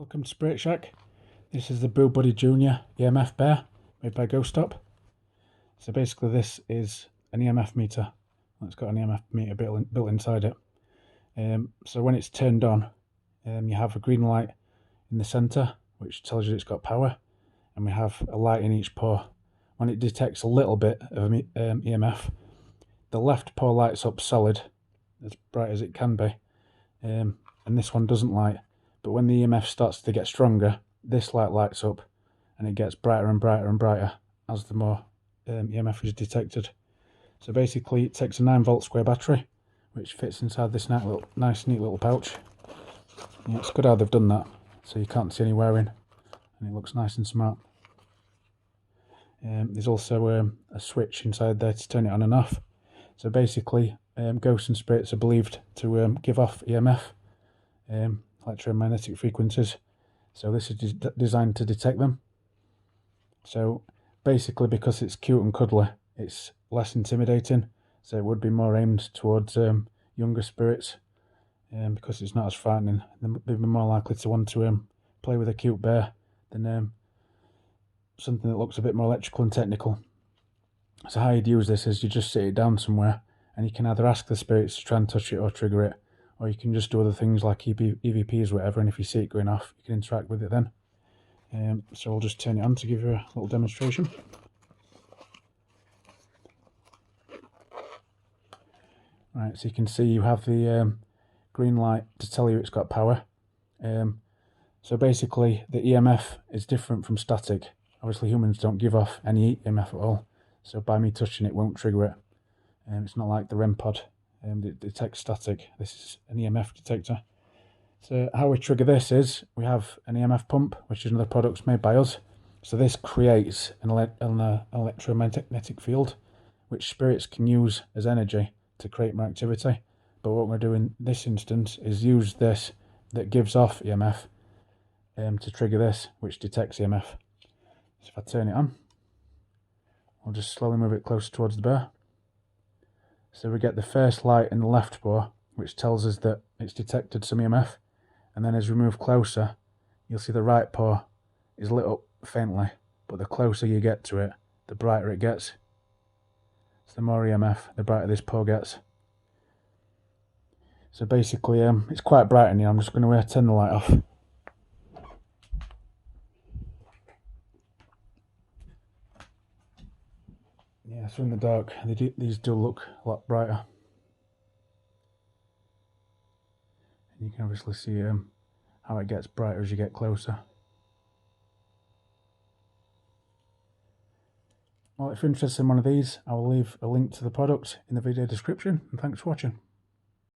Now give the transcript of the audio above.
Welcome to Spirit Shack. This is the BooBuddy Jr EMF Bear made by Ghost Stop. So basically this is an EMF meter. It's got an EMF meter built inside it. So when it's turned on, you have a green light in the centre which tells you it's got power, and we have a light in each pore. When it detects a little bit of EMF, the left pore lights up solid, as bright as it can be, and this one doesn't light. But when the EMF starts to get stronger, this light lights up and it gets brighter and brighter and brighter as the more EMF is detected. So basically it takes a 9-volt square battery which fits inside this nice neat little pouch. Yeah, it's good how they've done that, so you can't see any wearing and it looks nice and smart. There's also a switch inside there to turn it on and off. So basically ghosts and spirits are believed to give off EMF, electromagnetic frequencies, so this is designed to detect them. So basically, because it's cute and cuddly, it's less intimidating, so it would be more aimed towards younger spirits, because it's not as frightening. They'd be more likely to want to play with a cute bear than something that looks a bit more electrical and technical. So how you'd use this is you just sit it down somewhere and you can either ask the spirits to try and touch it or trigger it, or you can just do other things like EVPs or whatever, and if you see it going off, you can interact with it then. So I'll just turn it on to give you a little demonstration. Right, so you can see you have the green light to tell you it's got power. So basically the EMF is different from static. Obviously humans don't give off any EMF at all, so by me touching it won't trigger it. It's not like the REM pod. It detects static. This is an EMF detector. So how we trigger this is we have an EMF pump, which is another product made by us. So this creates an electromagnetic field which spirits can use as energy to create more activity. But what we're doing in this instance is use this that gives off EMF to trigger this, which detects EMF. So if I turn it on, I'll just slowly move it closer towards the bear. So we get the first light in the left pore, which tells us that it's detected some EMF, and then as we move closer, you'll see the right pore is lit up faintly, but the closer you get to it, the brighter it gets. So the more EMF, the brighter this pore gets. So basically, it's quite bright in here. I'm just going to turn the light off. Yeah, so in the dark, these do look a lot brighter. And you can obviously see how it gets brighter as you get closer. Well, if you're interested in one of these, I will leave a link to the product in the video description, and thanks for watching.